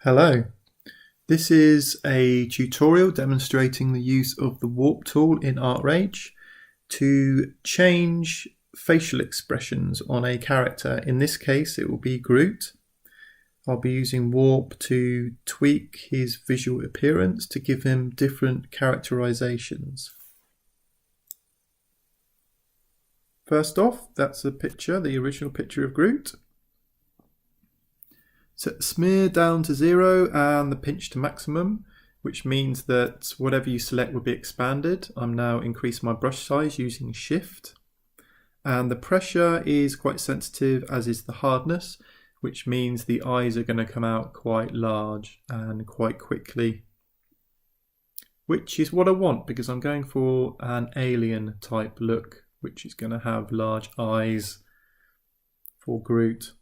Hello, this is a tutorial demonstrating the use of the warp tool in ArtRage to change facial expressions on a character. In this case it will be Groot. I'll be using warp to tweak his visual appearance to give him different characterizations. First off, that's a picture, the original picture of Groot. Set the smear down to 0 and the pinch to maximum, which means that whatever you select will be expanded. I'm now increasing my brush size using Shift. And the pressure is quite sensitive, as is the hardness, which means the eyes are going to come out quite large and quite quickly. Which is what I want, because I'm going for an alien type look, which is going to have large eyes for Groot.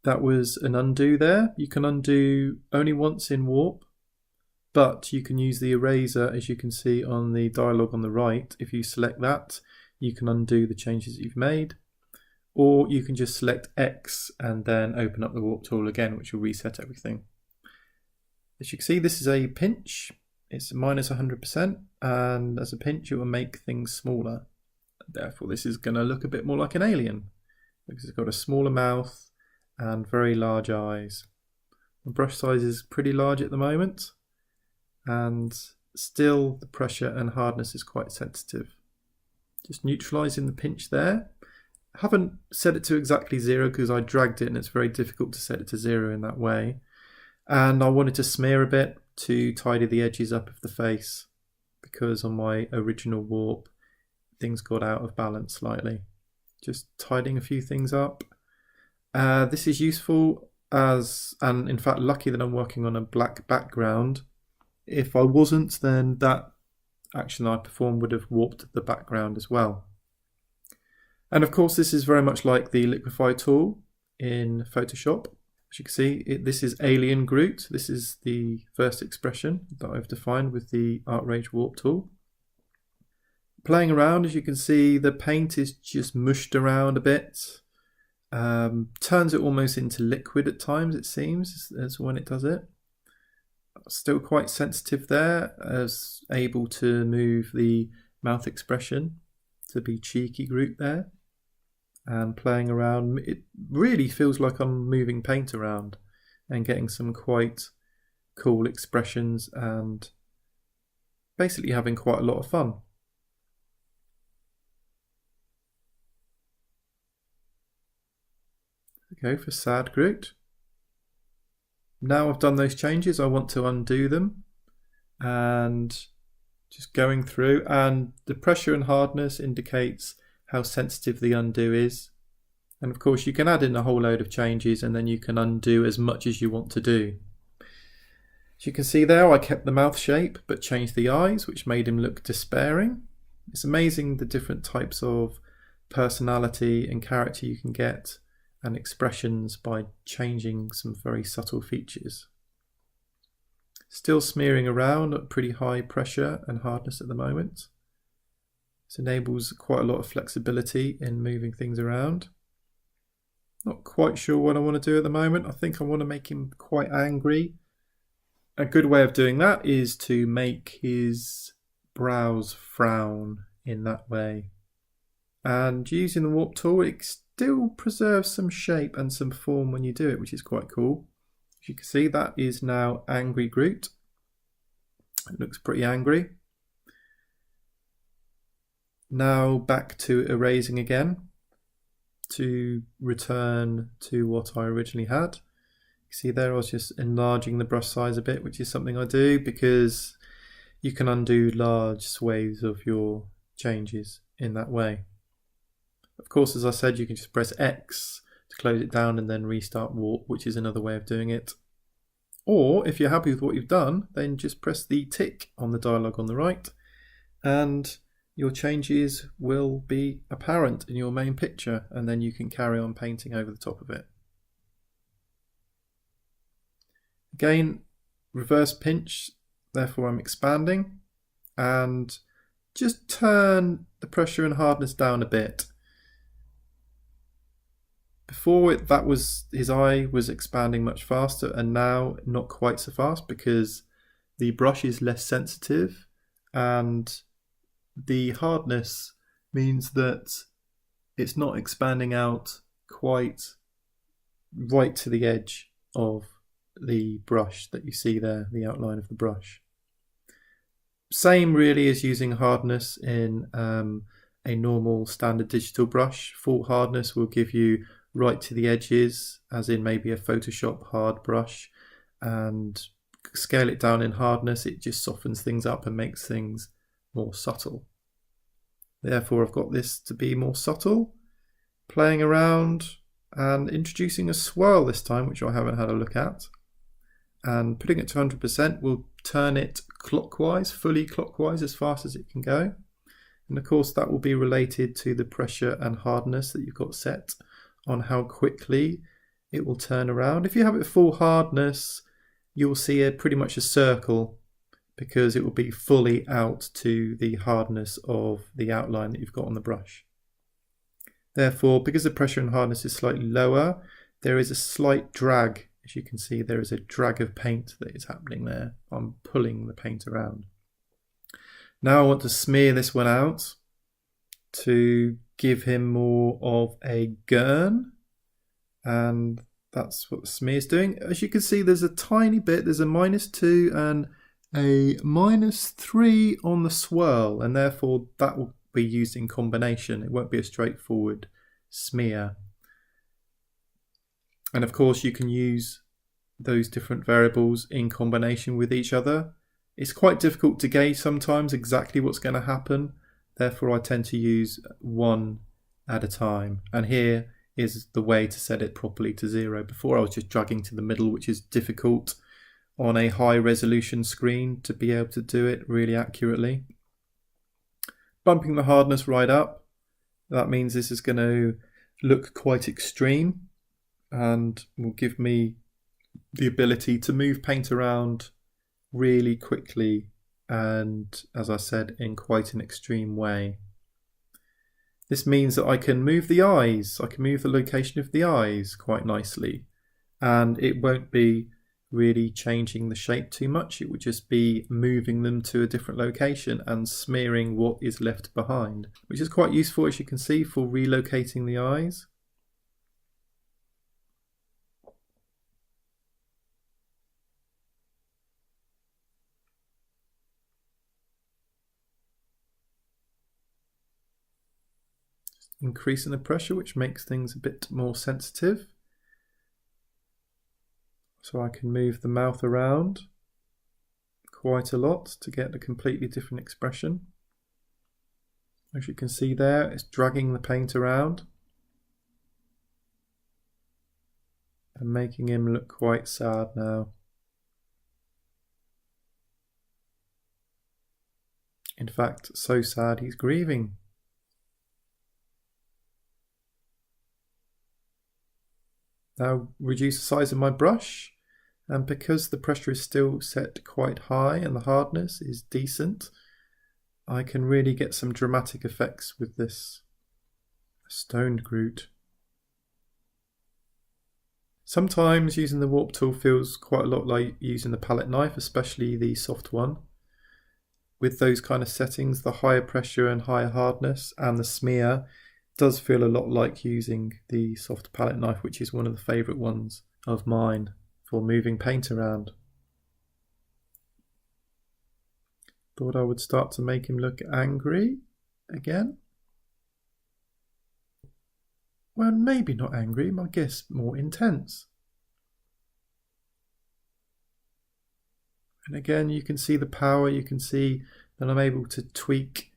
That was an undo there. You can undo only once in warp, but you can use the eraser, as you can see on the dialog on the right. If you select that, you can undo the changes that you've made, or you can just select X and then open up the warp tool again, which will reset everything. As you can see, this is a pinch. It's minus 100%, and as a pinch it will make things smaller. Therefore this is going to look a bit more like an alien, because it's got a smaller mouth and very large eyes. The brush size is pretty large at the moment, and still the pressure and hardness is quite sensitive. Just neutralizing the pinch there. I haven't set it to exactly 0 because I dragged it and it's very difficult to set it to 0 in that way. And I wanted to smear a bit to tidy the edges up of the face, because on my original warp things got out of balance slightly. Just tidying a few things up. This is useful and in fact lucky that I'm working on a black background. If I wasn't, then that action I performed would have warped the background as well. And of course this is very much like the liquify tool in Photoshop. As you can see, this is Alien Groot. This is the first expression that I've defined with the ArtRage warp tool. Playing around, as you can see, the paint is just mushed around a bit. Turns it almost into liquid at times, it seems, as when it does it. Still quite sensitive there, as able to move the mouth expression to be cheeky Groot there. And playing around, it really feels like I'm moving paint around and getting some quite cool expressions and basically having quite a lot of fun. Go for sad Groot. Now I've done those changes, I want to undo them, and just going through, and the pressure and hardness indicates how sensitive the undo is. And of course you can add in a whole load of changes and then you can undo as much as you want to do. As you can see there, I kept the mouth shape but changed the eyes, which made him look despairing. It's amazing the different types of personality and character you can get and expressions by changing some very subtle features. Still smearing around at pretty high pressure and hardness at the moment. This enables quite a lot of flexibility in moving things around. Not quite sure what I want to do at the moment. I think I want to make him quite angry. A good way of doing that is to make his brows frown in that way. And using the warp tool, it still preserves some shape and some form when you do it, which is quite cool. As you can see, that is now angry Groot. It looks pretty angry. Now back to erasing again to return to what I originally had. You see there, I was just enlarging the brush size a bit, which is something I do because you can undo large swathes of your changes in that way. Of course, as I said, you can just press X to close it down and then restart warp, which is another way of doing it. Or if you're happy with what you've done, then just press the tick on the dialog on the right and your changes will be apparent in your main picture, and then you can carry on painting over the top of it. Again, reverse pinch, therefore I'm expanding, and just turn the pressure and hardness down a bit. Before that was his eye was expanding much faster, and now not quite so fast because the brush is less sensitive, and the hardness means that it's not expanding out quite right to the edge of the brush that you see there, the outline of the brush. Same really as using hardness in a normal standard digital brush. Full hardness will give you right to the edges, as in maybe a Photoshop hard brush, and scale it down in hardness, it just softens things up and makes things more subtle. Therefore I've got this to be more subtle, playing around and introducing a swirl this time, which I haven't had a look at, and putting it to 100% will turn it clockwise, fully clockwise, as fast as it can go. And of course that will be related to the pressure and hardness that you've got set on how quickly it will turn around. If you have it full hardness, you'll see pretty much a circle, because it will be fully out to the hardness of the outline that you've got on the brush. Therefore, because the pressure and hardness is slightly lower, there is a slight drag. As you can see, there is a drag of paint that is happening there. I'm pulling the paint around. Now I want to smear this one out to give him more of a gurn, and that's what the smear is doing. As you can see, there's a tiny bit, there's a -2 and a -3 on the swirl, and therefore that will be used in combination. It won't be a straightforward smear. And of course you can use those different variables in combination with each other. It's quite difficult to gauge sometimes exactly what's going to happen. Therefore I tend to use one at a time. And here is the way to set it properly to 0. Before I was just dragging to the middle, which is difficult on a high resolution screen to be able to do it really accurately. Bumping the hardness right up, that means this is going to look quite extreme and will give me the ability to move paint around really quickly and, as I said, in quite an extreme way. This means that I can move the eyes, I can move the location of the eyes quite nicely, and it won't be really changing the shape too much. It would just be moving them to a different location and smearing what is left behind, which is quite useful, as you can see, for relocating the eyes. Increasing the pressure, which makes things a bit more sensitive. So I can move the mouth around quite a lot to get a completely different expression. As you can see there, it's dragging the paint around and making him look quite sad now. In fact, so sad he's grieving. Now reduce the size of my brush, and because the pressure is still set quite high and the hardness is decent, I can really get some dramatic effects with this stoned Groot. Sometimes using the warp tool feels quite a lot like using the palette knife, especially the soft one. With those kind of settings, the higher pressure and higher hardness and the smear does feel a lot like using the soft palette knife, which is one of the favourite ones of mine for moving paint around. Thought I would start to make him look angry again. Well, maybe not angry, I guess more intense. And again, you can see the power, you can see that I'm able to tweak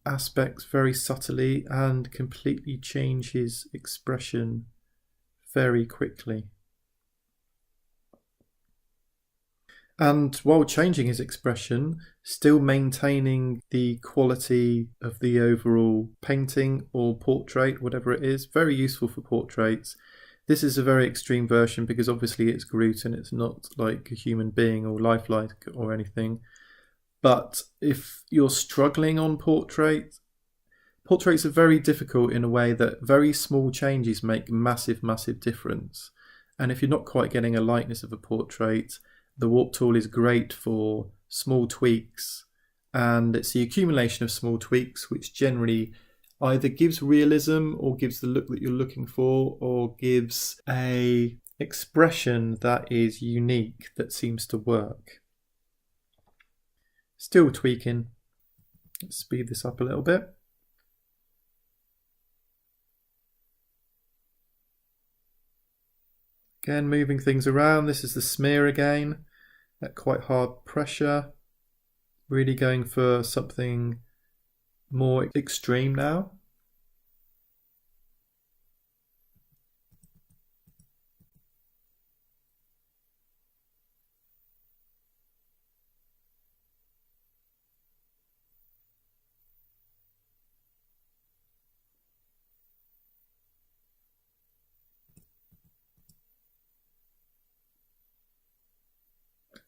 aspects very subtly and completely change his expression very quickly. And while changing his expression, still maintaining the quality of the overall painting or portrait, whatever it is. Very useful for portraits. This is a very extreme version because obviously it's Groot and it's not like a human being or lifelike or anything. But if you're struggling on portraits Portraits are very difficult in a way that very small changes make massive, massive difference. And if you're not quite getting a likeness of a portrait, the warp tool is great for small tweaks, and it's the accumulation of small tweaks which generally either gives realism or gives the look that you're looking for, or gives a expression that is unique, that seems to work. Still tweaking. Let's speed this up a little bit. Again, moving things around. This is the smear again, at quite hard pressure. Really going for something more extreme now.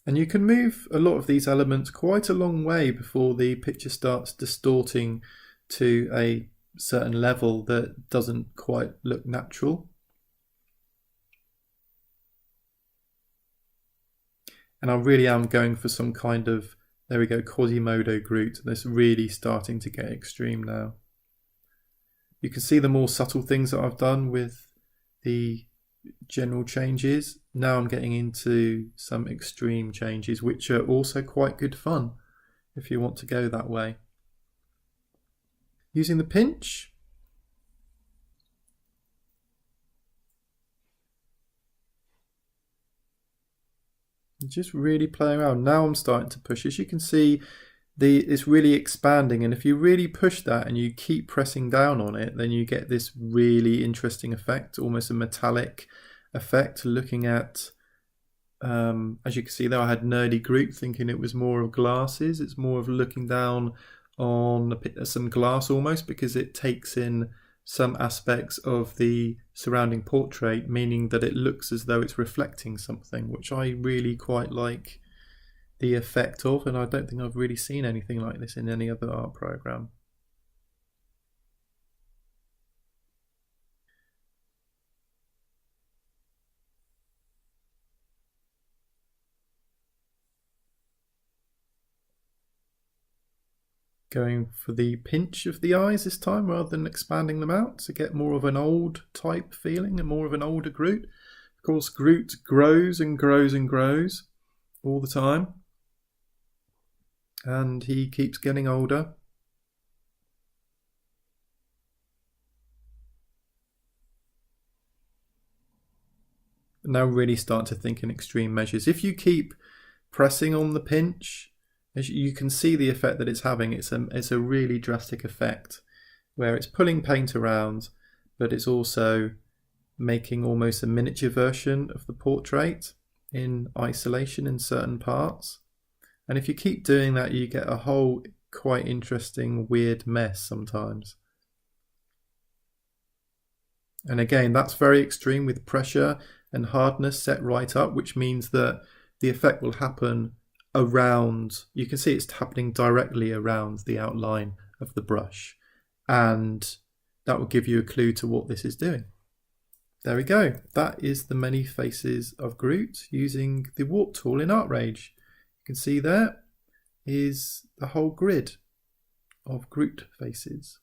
And you can move a lot of these elements quite a long way before the picture starts distorting to a certain level that doesn't quite look natural. And I really am going for some kind of, there we go, Quasimodo Groot. That's really starting to get extreme now. You can see the more subtle things that I've done with the general changes. Now I'm getting into some extreme changes, which are also quite good fun if you want to go that way. Using the pinch, just really playing around. Now I'm starting to push. As you can see, it's really expanding, and if you really push that and you keep pressing down on it, then you get this really interesting effect, almost a metallic effect. Looking at, as you can see there, I had Nerdy Groot thinking it was more of glasses. It's more of looking down on some glass almost, because it takes in some aspects of the surrounding portrait, meaning that it looks as though it's reflecting something, which I really quite like the effect of, and I don't think I've really seen anything like this in any other art program. Going for the pinch of the eyes this time rather than expanding them out to get more of an old type feeling and more of an older Groot. Of course, Groot grows and grows and grows all the time, and he keeps getting older. Now really start to think in extreme measures. If you keep pressing on the pinch, as you can see the effect that it's having. It's a really drastic effect where it's pulling paint around, but it's also making almost a miniature version of the portrait in isolation in certain parts. And if you keep doing that, you get a whole quite interesting weird mess sometimes. And again, that's very extreme with pressure and hardness set right up, which means that the effect will happen around, you can see it's happening directly around the outline of the brush, and that will give you a clue to what this is doing. There we go. That is the many faces of Groot using the warp tool in ArtRage. You can see there is the whole grid of Groot faces.